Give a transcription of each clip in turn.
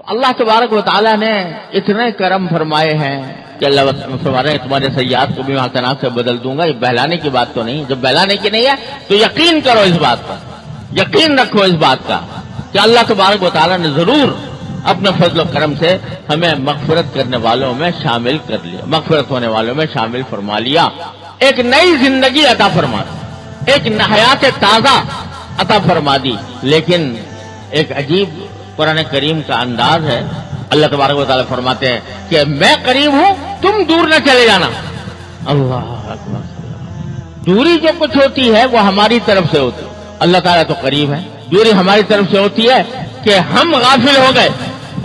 اللہ تبارک و تعالیٰ نے اتنے کرم فرمائے ہیں کہ اللہ فرما رہے ہیں تمہارے سیئات کو بھی میں حسنات سے بدل دوں گا. یہ بہلانے کی بات تو نہیں. جب بہلانے کی نہیں ہے تو یقین کرو اس بات پر, یقین رکھو اس بات کا کہ اللہ تبارک و تعالیٰ نے ضرور اپنے فضل و کرم سے ہمیں مغفرت کرنے والوں میں شامل کر لیا, مغفرت ہونے والوں میں شامل فرما لیا. ایک نئی زندگی عطا فرما دی, ایک حیات تازہ عطا فرما دی. لیکن ایک عجیب قرآن کریم کا انداز ہے. اللہ تبارک و تعالیٰ فرماتے ہیں کہ میں قریب ہوں, تم دور نہ چلے جانا. اللہ اکبر. دوری جو کچھ ہوتی ہے وہ ہماری طرف سے ہوتی ہے. اللہ تعالیٰ تو قریب ہے. دوری ہماری طرف سے ہوتی ہے کہ ہم غافل ہو گئے,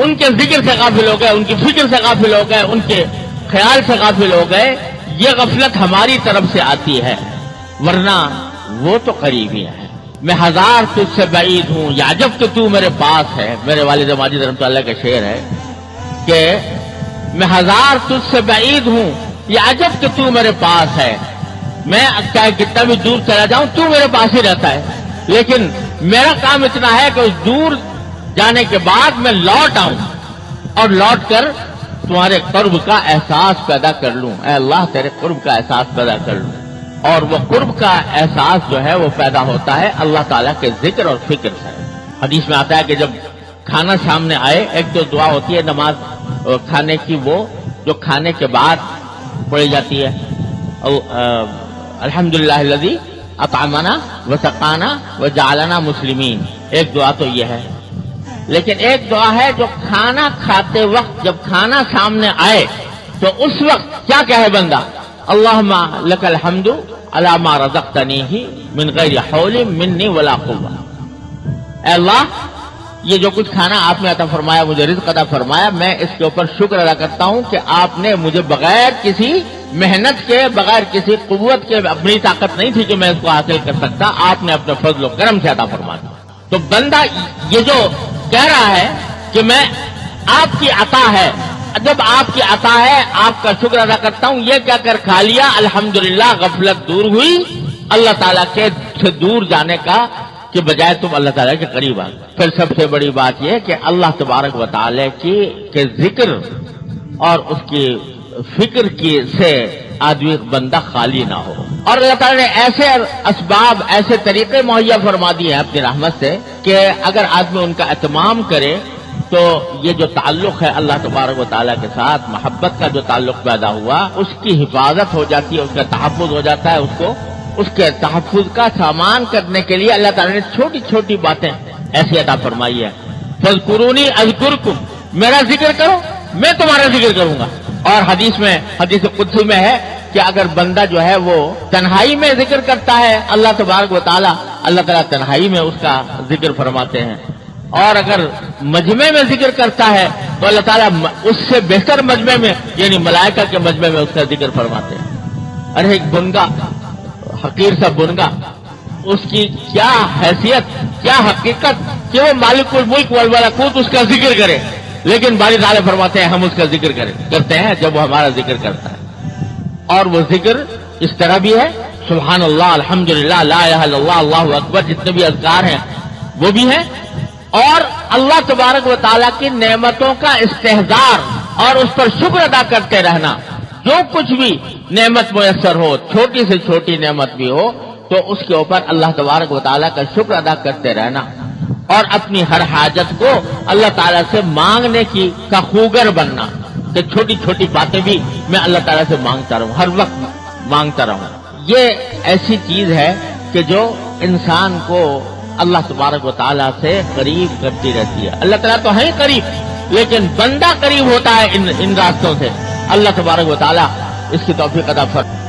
ان کے ذکر سے غافل ہو گئے, ان کی فکر سے غافل ہو گئے, ان کے خیال سے غافل ہو گئے. یہ غفلت ہماری طرف سے آتی ہے, ورنہ وہ تو قریب ہی ہے. میں ہزار تجھ سے بعید ہوں یا عجب کہ تو میرے پاس ہے. میرے والد ماجد رحمۃ اللہ کا شعر ہے کہ میں ہزار تجھ سے بعید ہوں یا عجب کہ تو میرے پاس ہے. میں چاہے کتنا بھی دور چلا جاؤں تو میرے پاس ہی رہتا ہے, لیکن میرا کام اتنا ہے کہ اس دور جانے کے بعد میں لوٹ آؤں اور لوٹ کر تمہارے قرب کا احساس پیدا کر لوں. اے اللہ تیرے قرب کا احساس پیدا کر لوں. اور وہ قرب کا احساس جو ہے وہ پیدا ہوتا ہے اللہ تعالیٰ کے ذکر اور فکر سے. حدیث میں آتا ہے کہ جب کھانا سامنے آئے, ایک تو دعا ہوتی ہے نماز کھانے کی, وہ جو کھانے کے بعد پڑھی جاتی ہے, الحمدللہ الذی اطعمنا وسقانا وجعلنا مسلمین. ایک دعا تو یہ ہے. لیکن ایک دعا ہے جو کھانا کھاتے وقت, جب کھانا سامنے آئے تو اس وقت کیا کہے بندہ, اللہم لک الحمد علی ما رزقتنی من غیر حول منی ولا قوہ. اے اللہ یہ جو کچھ کھانا آپ نے عطا فرمایا, مجھے رزق عطا فرمایا, میں اس کے اوپر شکر ادا کرتا ہوں کہ آپ نے مجھے بغیر کسی محنت کے, بغیر کسی قوت کے, اپنی طاقت نہیں تھی کہ میں اس کو حاصل کر سکتا, آپ نے اپنے فضل و کرم سے عطا فرما دیا. تو بندہ یہ جو کہہ رہا ہے کہ میں آپ کی عطا ہے, جب آپ کی عطا ہے آپ کا شکر ادا کرتا ہوں, یہ کہہ کر کھا لیا الحمدللہ, غفلت دور ہوئی. اللہ تعالیٰ کے سے دور جانے کا کہ بجائے تم اللہ تعالیٰ کے قریب آ گئے. پھر سب سے بڑی بات یہ کہ اللہ تبارک و تعالیٰ کے ذکر اور اس کی فکر کی سے آدمی بندہ خالی نہ ہو. اور اللہ تعالیٰ نے ایسے اسباب, ایسے طریقے مہیا فرما دیے ہیں اپنی رحمت سے کہ اگر آدمی ان کا اہتمام کرے تو یہ جو تعلق ہے اللہ تبارک و تعالیٰ کے ساتھ, محبت کا جو تعلق پیدا ہوا, اس کی حفاظت ہو جاتی ہے, اس کا تحفظ ہو جاتا ہے. اس کو اس کے تحفظ کا سامان کرنے کے لیے اللہ تعالیٰ نے چھوٹی چھوٹی باتیں ایسی عطا فرمائی ہے. فاذکرونی اذکرکم, میرا ذکر کرو میں تمہارا ذکر کروں گا. اور حدیث قدسی میں ہے کہ اگر بندہ جو ہے وہ تنہائی میں ذکر کرتا ہے اللہ تبارک و تعالیٰ, اللہ تعالیٰ تنہائی میں اس کا ذکر فرماتے ہیں. اور اگر مجمع میں ذکر کرتا ہے تو اللہ تعالیٰ اس سے بہتر مجمع میں, یعنی ملائکہ کے مجمع میں اس کا ذکر فرماتے ہیں. ارے ایک بنگا, حقیر سا بنگا, اس کی کیا حیثیت, کیا حقیقت کہ وہ مالک الملک والملکوت اس کا ذکر کرے, لیکن باری تعالیٰ فرماتے ہیں ہم اس کا ذکر کرتے ہیں جب وہ ہمارا ذکر کرتا ہے. اور وہ ذکر اس طرح بھی ہے, سبحان اللہ, الحمدللہ, لا الہ الا اللہ, اللہ اکبر, جتنے بھی اذکار ہیں وہ بھی ہیں. اور اللہ تبارک و تعالیٰ کی نعمتوں کا استحضار اور اس پر شکر ادا کرتے رہنا. جو کچھ بھی نعمت میسر ہو, چھوٹی سے چھوٹی نعمت بھی ہو, تو اس کے اوپر اللہ تبارک و تعالیٰ کا شکر ادا کرتے رہنا اور اپنی ہر حاجت کو اللہ تعالیٰ سے مانگنے کا خوگر بننا کہ چھوٹی چھوٹی باتیں بھی میں اللہ تعالیٰ سے مانگتا رہوں, ہر وقت مانگتا رہوں. یہ ایسی چیز ہے کہ جو انسان کو اللہ تبارک و تعالیٰ سے قریب کرتی رہتی ہے. اللہ تعالیٰ تو ہے قریب, لیکن بندہ قریب ہوتا ہے ان راستوں سے. اللہ تبارک و تعالیٰ اس کی توفیق عطا فرمائے.